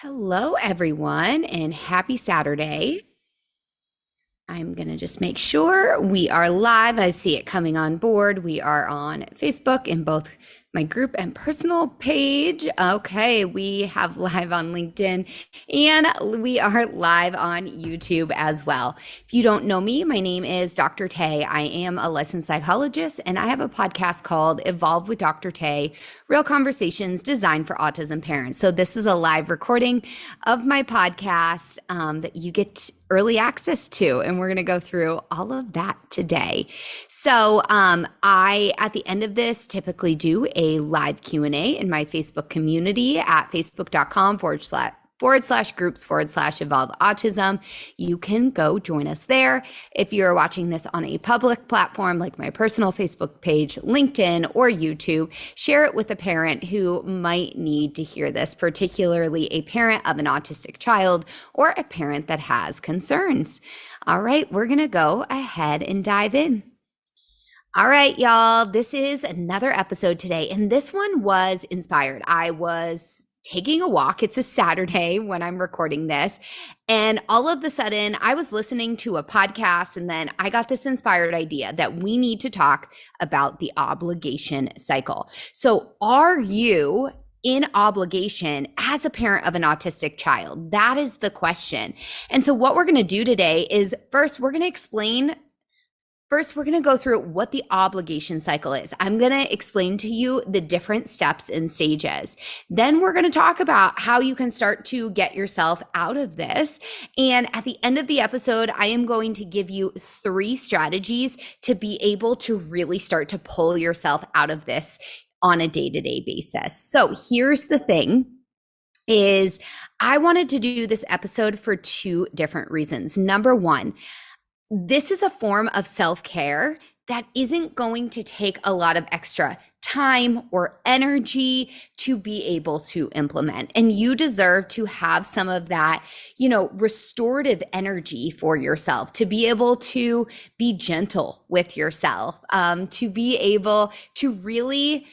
Hello, everyone, and happy Saturday. I'm going to just make sure we are live. I see it coming on board. We are on Facebook in both my group and personal page. Okay, we have live on LinkedIn and we are live on YouTube as well. If you don't know me, my name is Dr. Tay. I am a licensed psychologist and I have a podcast called Evolve with Dr. Tay, Real Conversations Designed for Autism Parents. So this is a live recording of my podcast that you get early access to, and we're going to go through all of that today. So I, at the end of this, typically do a live Q&A in my Facebook community at facebook.com/groups/evolve autism. You can go join us there. If you're watching this on a public platform like my personal Facebook page, LinkedIn, or YouTube, share it with a parent who might need to hear this, particularly a parent of an autistic child or a parent that has concerns. All right, we're going to go ahead and dive in. All right, y'all, this is another episode today, and this one was inspired. I was taking a walk. It's a Saturday when I'm recording this. And all of a sudden, I was listening to a podcast, and then I got this inspired idea that we need to talk about the obligation cycle. So, are you in obligation as a parent of an autistic child? That is the question. And so, what we're going to do today is first, we're going to go through what the obligation cycle is. I'm going to explain to you the different steps and stages. Then we're going to talk about how you can start to get yourself out of this. And at the end of the episode, I am going to give you 3 strategies to be able to really start to pull yourself out of this on a day-to-day basis. So here's the thing. I wanted to do this episode for 2 different reasons. Number 1, this is a form of self-care that isn't going to take a lot of extra time or energy to be able to implement. And you deserve to have some of that, restorative energy for yourself, to be able to be gentle with yourself, to be able to really,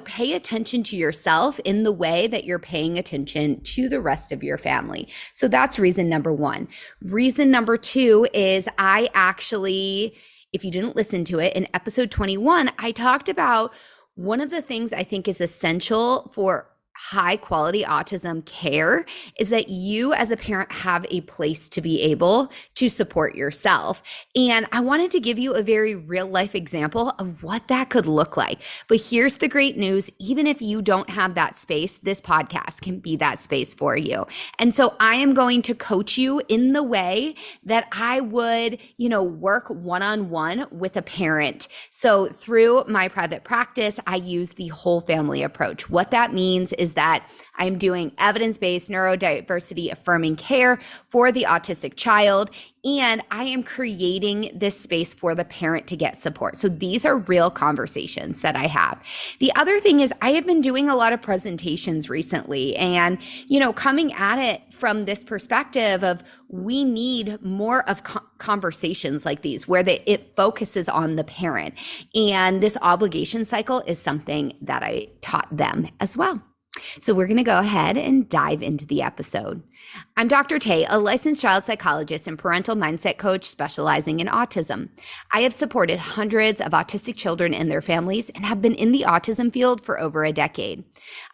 pay attention to yourself in the way that you're paying attention to the rest of your family. So that's reason number 1. Reason number 2 is if you didn't listen to it, in episode 21, I talked about one of the things I think is essential for high quality autism care is that you as a parent have a place to be able to support yourself. And I wanted to give you a very real life example of what that could look like. But here's the great news. Even if you don't have that space, this podcast can be that space for you. And so I am going to coach you in the way that I would, work one-on-one with a parent. So through my private practice, I use the whole family approach. What that means is that I'm doing evidence-based neurodiversity affirming care for the autistic child, and I am creating this space for the parent to get support. So these are real conversations that I have. The other thing is I have been doing a lot of presentations recently and, coming at it from this perspective of we need more of conversations like these where it focuses on the parent. And this obligation cycle is something that I taught them as well. So we're going to go ahead and dive into the episode. I'm Dr. Tay, a licensed child psychologist and parental mindset coach specializing in autism. I have supported hundreds of autistic children and their families and have been in the autism field for over a decade.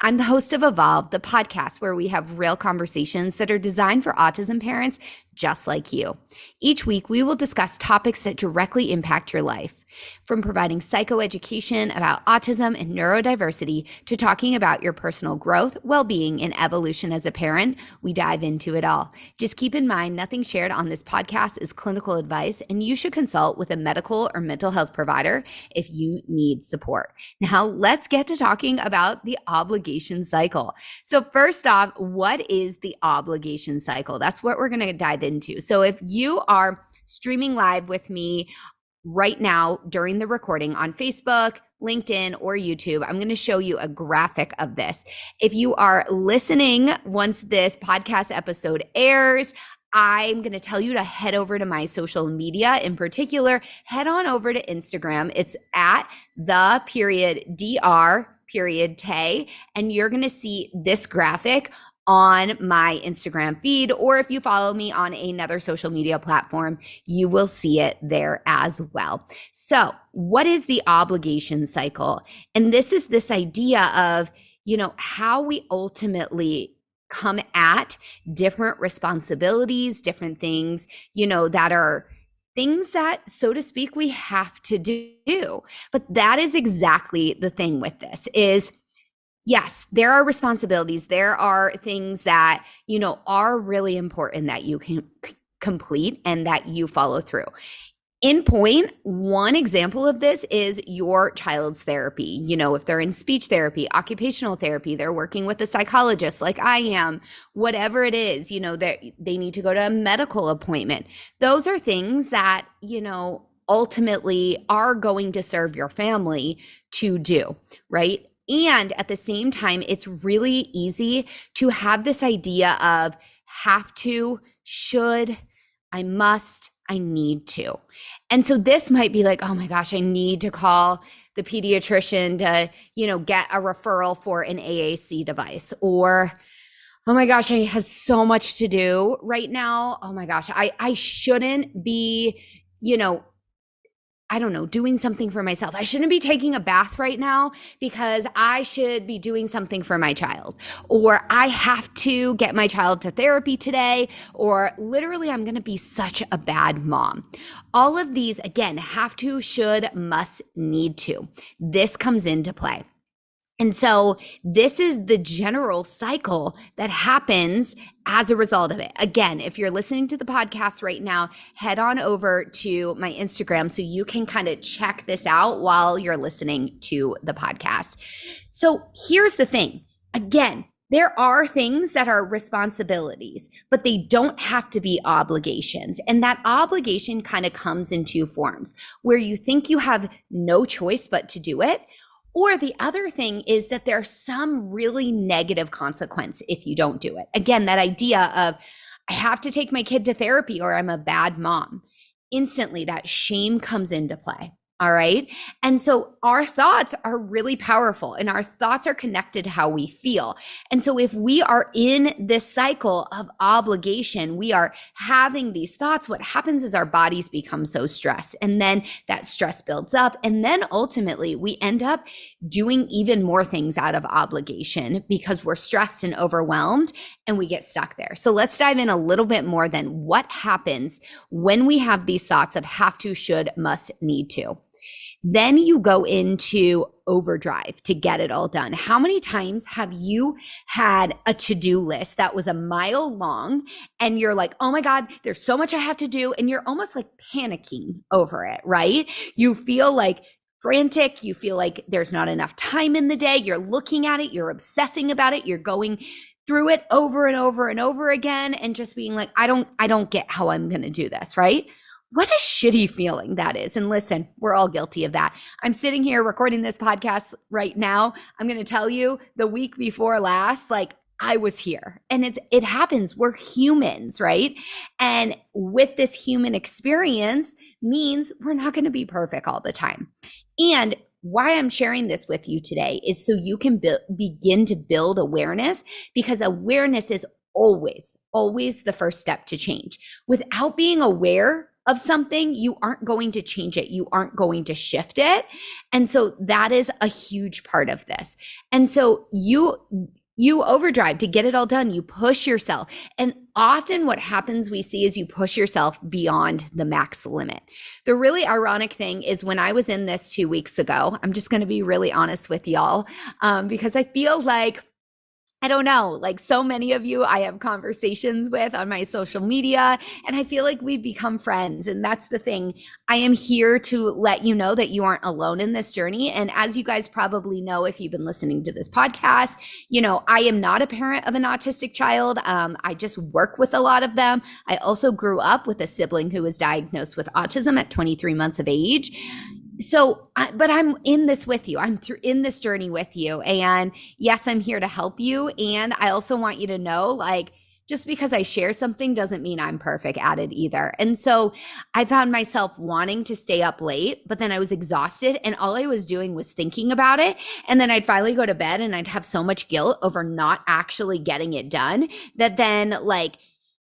I'm the host of Evolve, the podcast where we have real conversations that are designed for autism parents just like you. Each week, we will discuss topics that directly impact your life, from providing psychoeducation about autism and neurodiversity to talking about your personal growth, well-being, and evolution as a parent. We dive into it all. Just keep in mind, nothing shared on this podcast is clinical advice, and you should consult with a medical or mental health provider if you need support. Now, let's get to talking about the obligation cycle. So first off, what is the obligation cycle? That's what we're going to dive into. So if you are streaming live with me right now during the recording on Facebook, LinkedIn, or YouTube, I'm going to show you a graphic of this. If you are listening once this podcast episode airs, I'm going to tell you to head over to my social media. In particular, head on over to Instagram. It's at @the_Tay, and you're going to see this graphic on my Instagram feed, or if you follow me on another social media platform, you will see it there as well. So, what is the obligation cycle? And this is this idea of, how we ultimately come at different responsibilities, different things, that are things that, so to speak, we have to do. But that is exactly the thing with this is, yes, there are responsibilities. There are things that, are really important that you can complete and that you follow through. In point, one example of this is your child's therapy. If they're in speech therapy, occupational therapy, they're working with a psychologist like I am, whatever it is, they need to go to a medical appointment. Those are things that, ultimately are going to serve your family to do, right? And at the same time, it's really easy to have this idea of have to, should, I must, I need to. And so this might be like, oh my gosh, I need to call the pediatrician to, get a referral for an AAC device. Or, oh my gosh, I have so much to do right now. Oh my gosh, I shouldn't be, doing something for myself. I shouldn't be taking a bath right now because I should be doing something for my child. Or I have to get my child to therapy today. Or literally, I'm going to be such a bad mom. All of these, again, have to, should, must, need to. This comes into play. And so this is the general cycle that happens as a result of it. Again, if you're listening to the podcast right now, head on over to my Instagram so you can kind of check this out while you're listening to the podcast. So here's the thing. Again, there are things that are responsibilities, but they don't have to be obligations. And that obligation kind of comes in two forms, where you think you have no choice but to do it. Or the other thing is that there's some really negative consequence if you don't do it. Again, that idea of I have to take my kid to therapy or I'm a bad mom. Instantly, that shame comes into play. All right. And so our thoughts are really powerful and our thoughts are connected to how we feel. And so if we are in this cycle of obligation, we are having these thoughts, what happens is our bodies become so stressed and then that stress builds up. And then ultimately we end up doing even more things out of obligation because we're stressed and overwhelmed and we get stuck there. So let's dive in a little bit more than what happens when we have these thoughts of have to, should, must, need to. Then you go into overdrive to get it all done. How many times have you had a to-do list that was a mile long and you're like, oh my God, there's so much I have to do. And you're almost like panicking over it, right? You feel like frantic. You feel like there's not enough time in the day. You're looking at it. You're obsessing about it. You're going through it over and over and over again and just being like, I don't get how I'm going to do this, right? What a shitty feeling that is. And listen, we're all guilty of that. I'm sitting here recording this podcast right now. I'm going to tell you the week before last, like I was here and it happens. We're humans, right? And with this human experience means we're not going to be perfect all the time. And why I'm sharing this with you today is so you can begin to build awareness, because awareness is always the first step to change. Without being aware of something, you aren't going to change it. You aren't going to shift it. And so that is a huge part of this. And so you overdrive to get it all done. You push yourself. And often what happens we see is you push yourself beyond the max limit. The really ironic thing is when I was in this 2 weeks ago, I'm just going to be really honest with y'all, because I feel like I don't know, like so many of you I have conversations with on my social media, and I feel like we've become friends. And that's the thing. I am here to let you know that you aren't alone in this journey. And as you guys probably know, if you've been listening to this podcast, I am not a parent of an autistic child. I just work with a lot of them. I also grew up with a sibling who was diagnosed with autism at 23 months of age. So, but I'm in this with you. I'm in this journey with you. And yes, I'm here to help you. And I also want you to know, like, just because I share something doesn't mean I'm perfect at it either. And so I found myself wanting to stay up late, but then I was exhausted and all I was doing was thinking about it. And then I'd finally go to bed and I'd have so much guilt over not actually getting it done that then like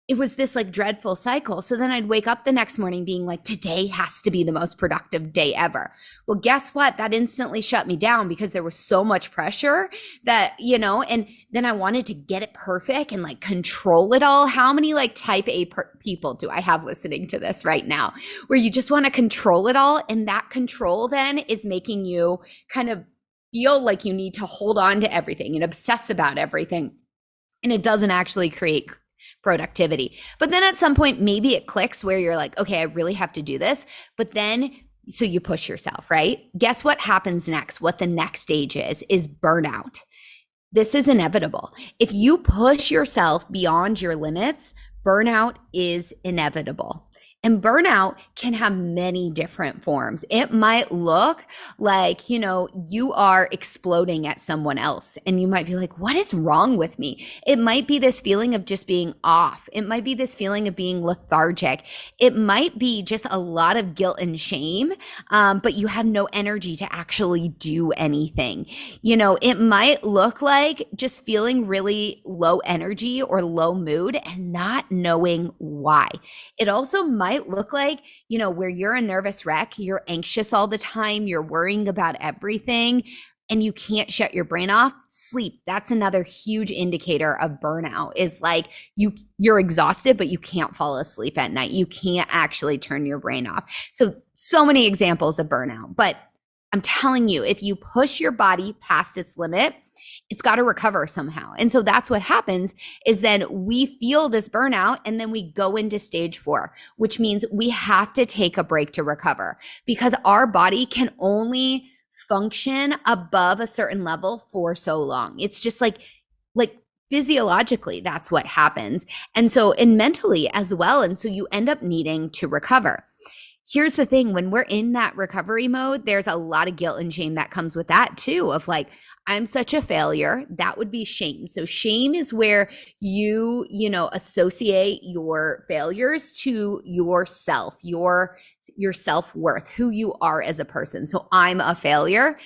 it was this like dreadful cycle. So then I'd wake up the next morning being like, today has to be the most productive day ever. Well, guess what? That instantly shut me down because there was so much pressure that, and then I wanted to get it perfect and like control it all. How many like type A people do I have listening to this right now where you just want to control it all? And that control then is making you kind of feel like you need to hold on to everything and obsess about everything. And it doesn't actually create productivity. But then at some point, maybe it clicks where you're like, okay, I really have to do this. But then, so you push yourself, right? Guess what happens next? What the next stage is burnout. This is inevitable. If you push yourself beyond your limits, burnout is inevitable. And burnout can have many different forms. It might look like, you are exploding at someone else and you might be like, what is wrong with me? It might be this feeling of just being off. It might be this feeling of being lethargic. It might be just a lot of guilt and shame, but you have no energy to actually do anything. It might look like just feeling really low energy or low mood and not knowing why. It also might look like, where you're a nervous wreck, you're anxious all the time, you're worrying about everything, and you can't shut your brain off. Sleep. That's another huge indicator of burnout is like you're exhausted, but you can't fall asleep at night. You can't actually turn your brain off. So many examples of burnout, but I'm telling you, if you push your body past its limit, it's got to recover somehow. And so that's what happens is then we feel this burnout and then we go into stage 4, which means we have to take a break to recover because our body can only function above a certain level for so long. It's just like physiologically, that's what happens. And mentally as well. And so you end up needing to recover. Here's the thing, when we're in that recovery mode, there's a lot of guilt and shame that comes with that too, of like, I'm such a failure. That would be shame. So shame is where you associate your failures to yourself, your self-worth, who you are as a person. So I'm a failure.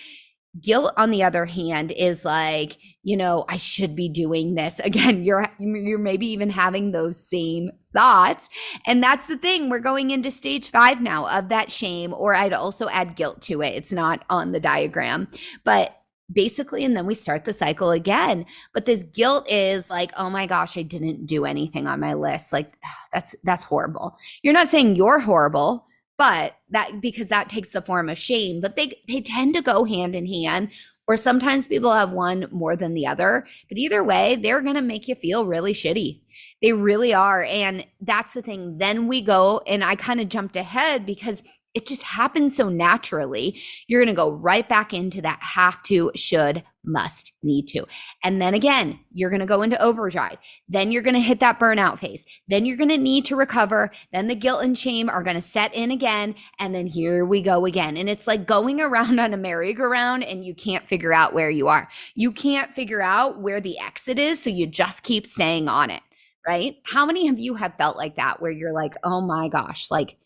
Guilt, on the other hand, is like, I should be doing this. Again, you're maybe even having those same thoughts. And that's the thing. We're going into stage 5 now of that shame, or I'd also add guilt to it. It's not on the diagram, but basically, and then we start the cycle again. But this guilt is like, oh my gosh, I didn't do anything on my list. Like, that's horrible. You're not saying you're horrible, but because that takes the form of shame, but they tend to go hand in hand, or sometimes people have one more than the other, but either way, they're going to make you feel really shitty. They really are. And that's the thing. Then we go, and I kind of jumped ahead because it just happens so naturally. You're going to go right back into that have to, should, must, need to. And then again, you're going to go into overdrive. Then you're going to hit that burnout phase. Then you're going to need to recover. Then the guilt and shame are going to set in again. And then here we go again. And it's like going around on a merry-go-round and you can't figure out where you are. You can't figure out where the exit is. So you just keep staying on it, right? How many of you have felt like that where you're like, oh my gosh, like,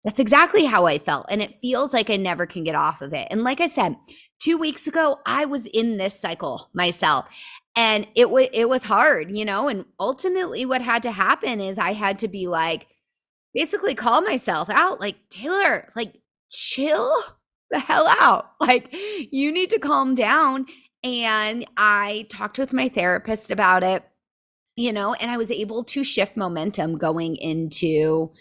that's exactly how I felt. And it feels like I never can get off of it. And like I said, 2 weeks ago, I was in this cycle myself and it was hard, and ultimately what had to happen is I had to be like, basically call myself out like, Taylor, like chill the hell out. Like you need to calm down. And I talked with my therapist about it, and I was able to shift momentum going into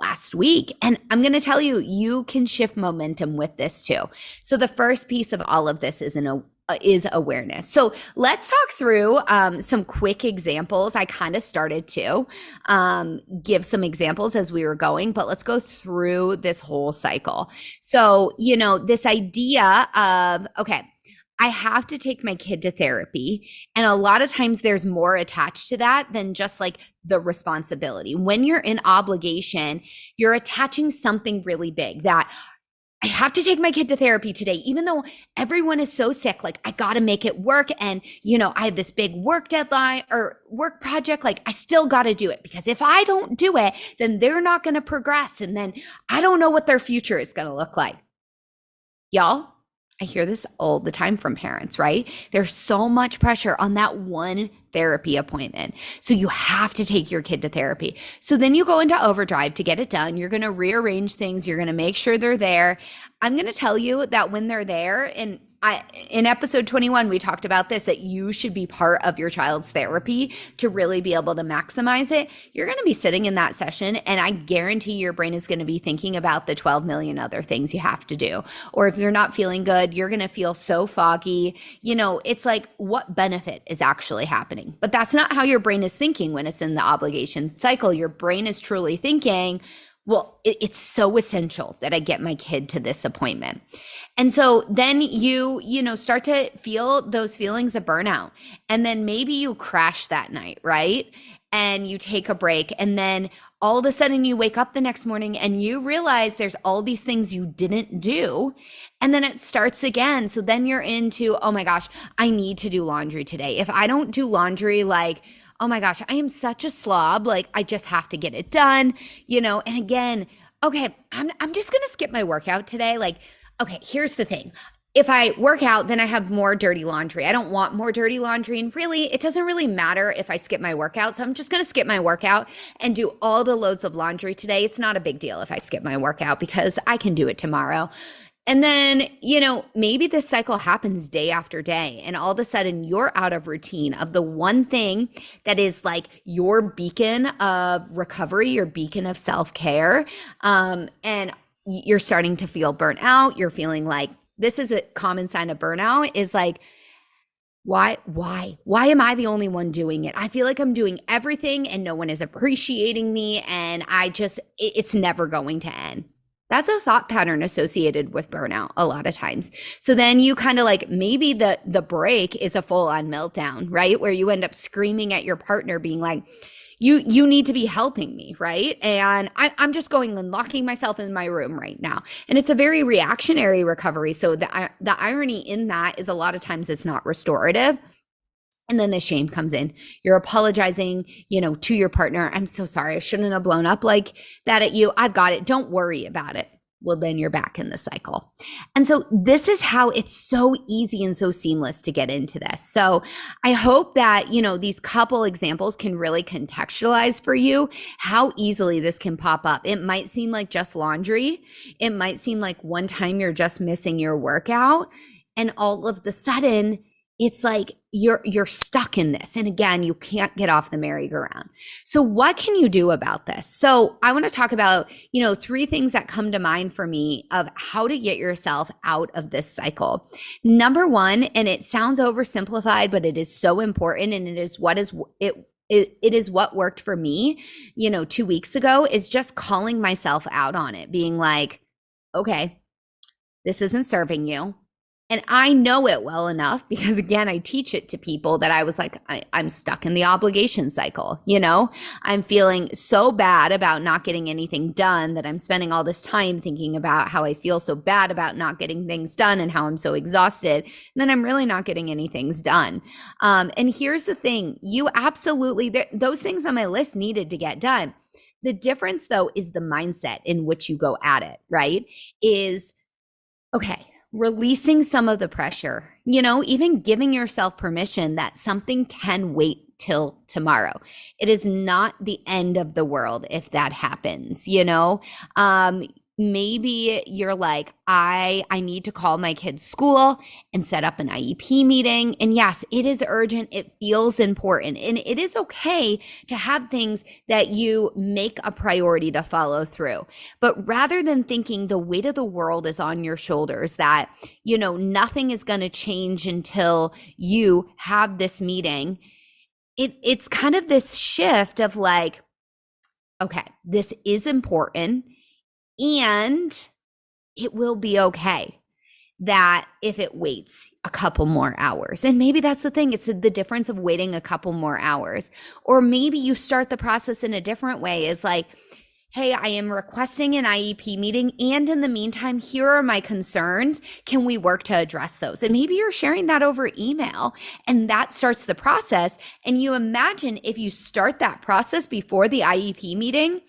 last week. And I'm going to tell you, you can shift momentum with this too. So the first piece of all of this is awareness. So let's talk through some quick examples. I kind of started to give some examples as we were going, but let's go through this whole cycle. So, this idea of, okay, I have to take my kid to therapy. And a lot of times there's more attached to that than just like the responsibility. When you're in obligation, you're attaching something really big that I have to take my kid to therapy today, even though everyone is so sick. Like, I got to make it work. And, I have this big work deadline or work project. Like, I still got to do it, because if I don't do it, then they're not going to progress. And then I don't know what their future is going to look like. Y'all, I hear this all the time from parents, right? There's so much pressure on that one therapy appointment. So you have to take your kid to therapy. So then you go into overdrive to get it done. You're going to rearrange things. You're going to make sure they're there. I'm going to tell you that when they're there, and in episode 21, we talked about this, that you should be part of your child's therapy to really be able to maximize it. You're going to be sitting in that session, and I guarantee your brain is going to be thinking about the 12 million other things you have to do. Or if you're not feeling good, you're going to feel so foggy. It's like, what benefit is actually happening? But that's not how your brain is thinking when it's in the obligation cycle. Your brain is truly thinking, well, it's so essential that I get my kid to this appointment. And so then you start to feel those feelings of burnout. And then maybe you crash that night, right? And you take a break. And then all of a sudden you wake up the next morning and you realize there's all these things you didn't do. And then it starts again. So then you're into, oh my gosh, I need to do laundry today. If I don't do laundry, like, oh my gosh, I am such a slob. Like, I just have to get it done, and again, okay, I'm just going to skip my workout today. Like, okay, here's the thing. If I work out, then I have more dirty laundry. I don't want more dirty laundry. And really, it doesn't really matter if I skip my workout. So I'm just going to skip my workout and do all the loads of laundry today. It's not a big deal if I skip my workout, because I can do it tomorrow. And then, maybe this cycle happens day after day, and all of a sudden you're out of routine of the one thing that is like your beacon of recovery, your beacon of self-care. And you're starting to feel burnt out. You're feeling like, this is a common sign of burnout, is like, why am I the only one doing it? I feel like I'm doing everything and no one is appreciating me. And it's never going to end. That's a thought pattern associated with burnout a lot of times. So then you kind of like, maybe the break is a full on meltdown, right? Where you end up screaming at your partner being like, you need to be helping me, right? And I'm just going and locking myself in my room right now. And it's a very reactionary recovery. So the irony in that is a lot of times it's not restorative. And then the shame comes in. You're apologizing, to your partner. I'm so sorry. I shouldn't have blown up like that at you. I've got it. Don't worry about it. Well, then you're back in the cycle. And so this is how it's so easy and so seamless to get into this. So I hope that, these couple examples can really contextualize for you how easily this can pop up. It might seem like just laundry. It might seem like one time you're just missing your workout, and all of the sudden it's like you're stuck in this. And again, you can't get off the merry-go-round. So what can you do about this? So I want to talk about, 3 things that come to mind for me of how to get yourself out of this cycle. Number 1, and it sounds oversimplified, but it is so important, and it is what worked for me, 2 weeks ago, is just calling myself out on it, being like, okay, this isn't serving you. And I know it well enough because, again, I teach it to people that I was like, I'm stuck in the obligation cycle. I'm feeling so bad about not getting anything done that I'm spending all this time thinking about how I feel so bad about not getting things done and how I'm so exhausted. And then I'm really not getting any things done. And here's the thing. You absolutely, those things on my list needed to get done. The difference, though, is the mindset in which you go at it, right? Okay, releasing some of the pressure, even giving yourself permission that something can wait till tomorrow. It is not the end of the world if that happens, Maybe you're like, I need to call my kid's school and set up an IEP meeting. And yes, it is urgent. It feels important. And it is okay to have things that you make a priority to follow through. But rather than thinking the weight of the world is on your shoulders, that, nothing is going to change until you have this meeting, it's kind of this shift of like, okay, this is important. And it will be okay that if it waits a couple more hours. And maybe that's the thing. It's the difference of waiting a couple more hours. Or maybe you start the process in a different way. It's like, hey, I am requesting an IEP meeting. And in the meantime, here are my concerns. Can we work to address those? And maybe you're sharing that over email, and that starts the process. And you imagine if you start that process before the IEP meeting,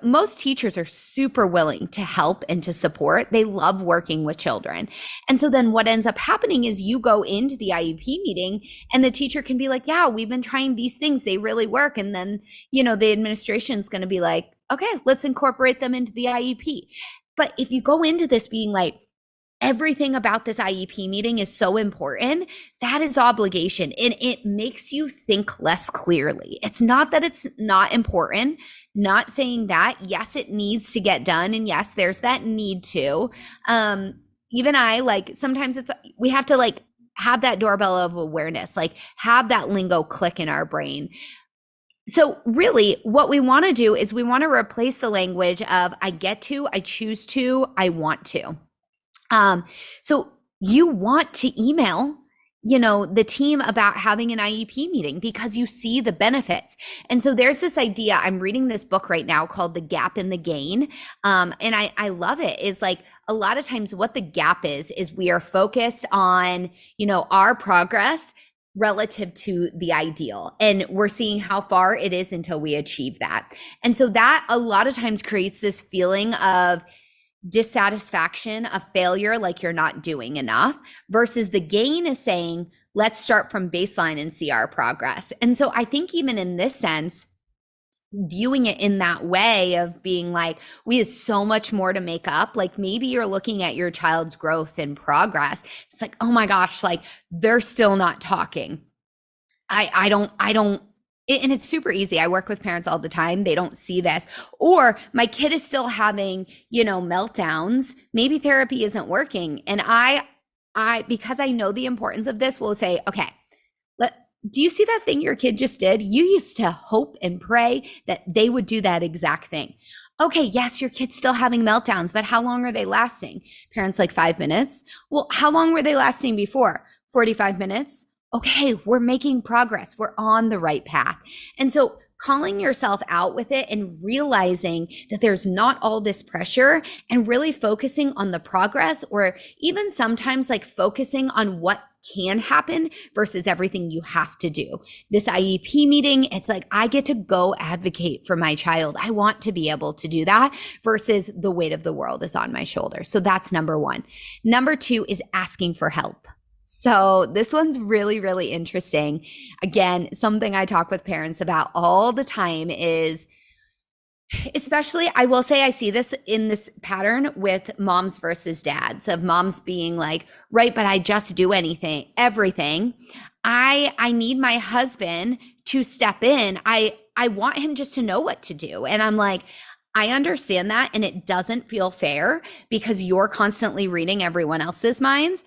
most teachers are super willing to help and to support. They love working with children. And so then what ends up happening is you go into the IEP meeting and the teacher can be like, yeah, we've been trying these things. They really work. And then, the administration is going to be like, okay, let's incorporate them into the IEP. But if you go into this being like, everything about this IEP meeting is so important, that is obligation. And it makes you think less clearly. It's not that it's not important, not saying that. Yes, it needs to get done. And yes, there's that need to. Even sometimes we have to have that doorbell of awareness, have that lingo click in our brain. So really what we want to do is we want to replace the language of I get to, I choose to, I want to. So you want to email, the team about having an IEP meeting because you see the benefits. And so there's this idea, I'm reading this book right now called The Gap and the Gain. And I love it. Is like a lot of times what the gap is we are focused on, our progress relative to the ideal. And we're seeing how far it is until we achieve that. And so that a lot of times creates this feeling of dissatisfaction, of failure, like you're not doing enough, versus the gain is saying, let's start from baseline and see our progress. And so I think even in this sense, viewing it in that way of being like, we have so much more to make up. Like maybe you're looking at your child's growth and progress. It's like, oh my gosh, they're still not talking. I don't, and it's super easy. I work with parents all the time. They don't see this. Or my kid is still having, meltdowns. Maybe therapy isn't working. And I, because I know the importance of this, will say, okay, do you see that thing your kid just did? You used to hope and pray that they would do that exact thing. Okay, yes, your kid's still having meltdowns, but how long are they lasting? Parents 5 minutes. Well, how long were they lasting before? 45 minutes. Okay, we're making progress. We're on the right path. And so calling yourself out with it and realizing that there's not all this pressure and really focusing on the progress, or even sometimes focusing on what can happen versus everything you have to do. This IEP meeting, it's I get to go advocate for my child. I want to be able to do that versus the weight of the world is on my shoulders. So that's number one. Number two is asking for help. So this one's really, really interesting. Again, something I talk with parents about all the time is, especially, I will say I see this in this pattern with moms versus dads, of moms being like, right, but I just do everything. I need my husband to step in. I want him just to know what to do. And I'm like, I understand that. And it doesn't feel fair because you're constantly reading everyone else's minds.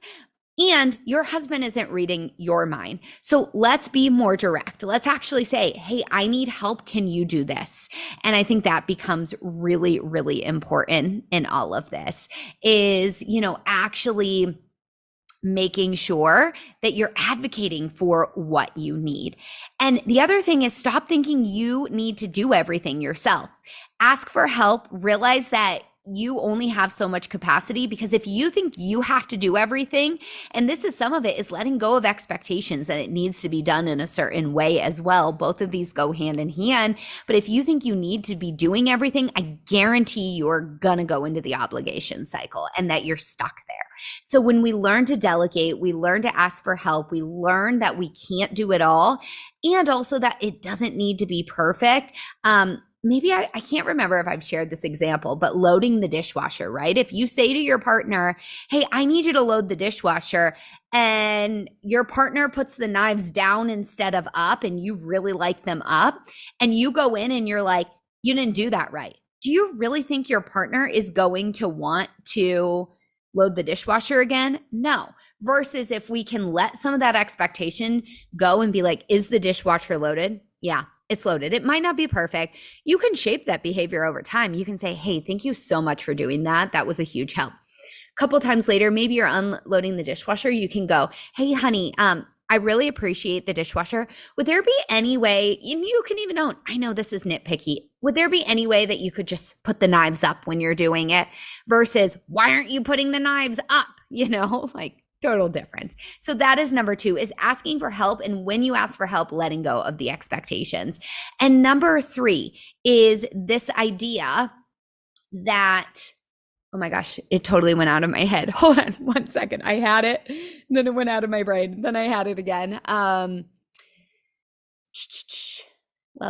And your husband isn't reading your mind. So let's be more direct. Let's actually say, hey, I need help. Can you do this? And I think that becomes really, really important in all of this is, actually making sure that you're advocating for what you need. And the other thing is stop thinking you need to do everything yourself. Ask for help. Realize that you only have so much capacity, because if you think you have to do everything, and this is some of it is letting go of expectations that it needs to be done in a certain way as well. Both of these go hand in hand. But if you think you need to be doing everything, I guarantee you're going to go into the obligation cycle and that you're stuck there. So when we learn to delegate, we learn to ask for help, we learn that we can't do it all, and also that it doesn't need to be perfect. Maybe I can't remember if I've shared this example, but loading the dishwasher, right? If you say to your partner, hey, I need you to load the dishwasher, and your partner puts the knives down instead of up, and you really like them up, and you go in and you're like, you didn't do that right. Do you really think your partner is going to want to load the dishwasher again? No. Versus if we can let some of that expectation go and be like, is the dishwasher loaded? Yeah. It's loaded. It might not be perfect. You can shape that behavior over time. You can say, hey, thank you so much for doing that. That was a huge help. A couple times later, maybe you're unloading the dishwasher. You can go, hey, honey, I I really appreciate the dishwasher. Would there be any way, and you can even own, I know this is nitpicky, would there be any way that you could just put the knives up when you're doing it versus why aren't you putting the knives up? Like total difference. So that is number 2, is asking for help. And when you ask for help, letting go of the expectations. And number 3 is this idea that, oh my gosh, it totally went out of my head. Hold on 1 second. I had it, then it went out of my brain. Then I had it again. Well,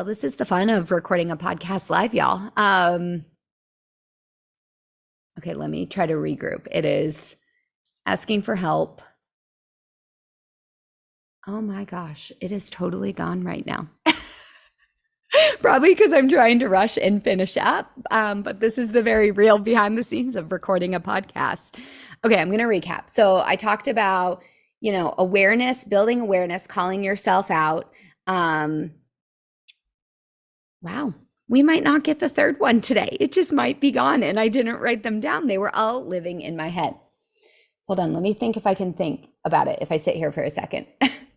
this is the fun of recording a podcast live, y'all. Okay, let me try to regroup. It is asking for help. Oh my gosh, it is totally gone right now. Probably because I'm trying to rush and finish up. But this is the very real behind the scenes of recording a podcast. Okay, I'm going to recap. So I talked about, awareness, building awareness, calling yourself out. Wow, we might not get the third one today. It just might be gone. And I didn't write them down. They were all living in my head. Hold on, let me think if I can think about it if I sit here for a second.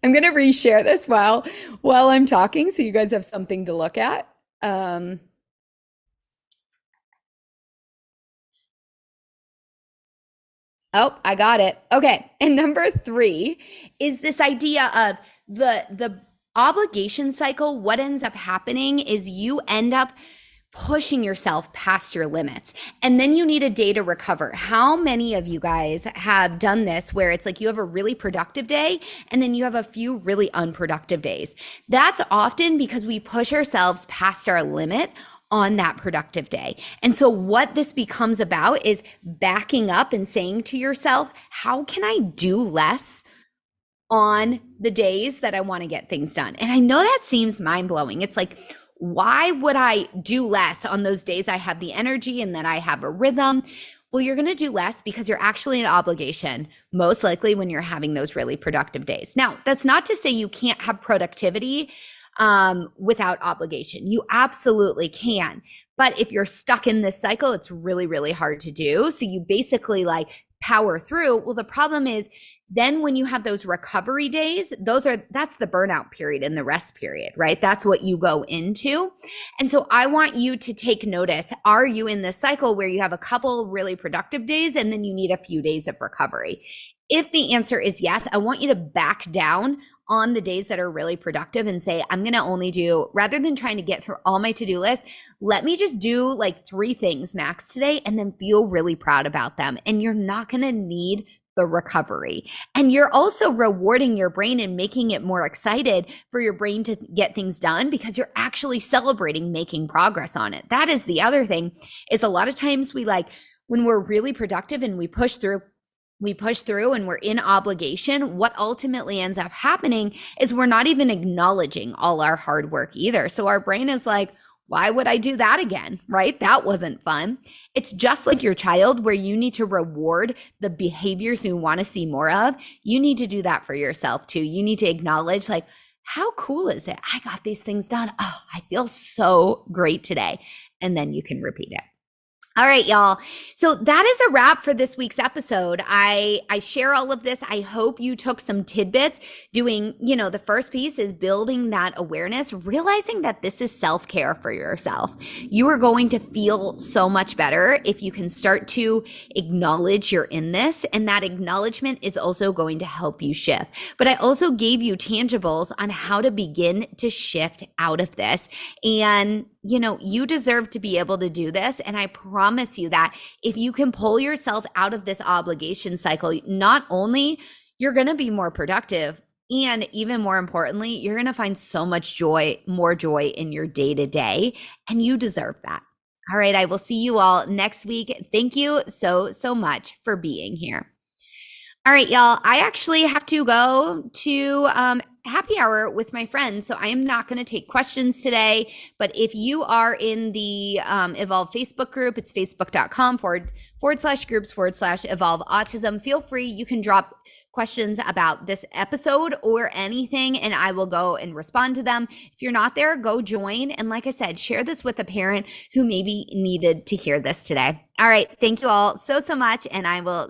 I'm going to reshare this while I'm talking so you guys have something to look at. Oh, I got it. Okay. And number 3 is this idea of the obligation cycle. What ends up happening is you end up pushing yourself past your limits, and then you need a day to recover. How many of you guys have done this where it's like you have a really productive day and then you have a few really unproductive days? That's often because we push ourselves past our limit on that productive day. And so what this becomes about is backing up and saying to yourself, how can I do less on the days that I want to get things done? And I know that seems mind-blowing. It's like, why would I do less on those days I have the energy and that I have a rhythm? Well, you're going to do less because you're actually an obligation, most likely when you're having those really productive days. Now, that's not to say you can't have productivity without obligation. You absolutely can. But if you're stuck in this cycle, it's really, really hard to do. So you basically power through. Well, the problem is then when you have those recovery days, that's the burnout period and the rest period, right? That's what you go into. And so I want you to take notice. Are you in this cycle where you have a couple really productive days and then you need a few days of recovery? If the answer is yes, I want you to back down on the days that are really productive and say, I'm going to only do, rather than trying to get through all my to-do list, let me just do 3 things max today and then feel really proud about them. And you're not going to need the recovery. And you're also rewarding your brain and making it more excited for your brain to get things done because you're actually celebrating making progress on it. That is the other thing, is a lot of times when we're really productive and we push through and we're in obligation, what ultimately ends up happening is we're not even acknowledging all our hard work either. So our brain is like, why would I do that again, right? That wasn't fun. It's just like your child where you need to reward the behaviors you want to see more of. You need to do that for yourself too. You need to acknowledge how cool is it? I got these things done. Oh, I feel so great today. And then you can repeat it. All right, y'all. So that is a wrap for this week's episode. I share all of this. I hope you took some tidbits doing, the first piece is building that awareness, realizing that this is self-care for yourself. You are going to feel so much better if you can start to acknowledge you're in this, and that acknowledgement is also going to help you shift. But I also gave you tangibles on how to begin to shift out of this. And you deserve to be able to do this. And I promise you that if you can pull yourself out of this obligation cycle, not only you're going to be more productive, and even more importantly, you're going to find so much more joy in your day-to-day, and you deserve that. All right. I will see you all next week. Thank you so, so much for being here. All right, y'all. I actually have to go to happy hour with my friends, so I am not going to take questions today. But if you are in the Evolve Facebook group, it's facebook.com/groups/Evolve Autism. Feel free. You can drop questions about this episode or anything, and I will go and respond to them. If you're not there, go join. And like I said, share this with a parent who maybe needed to hear this today. All right. Thank you all so, so much. And I will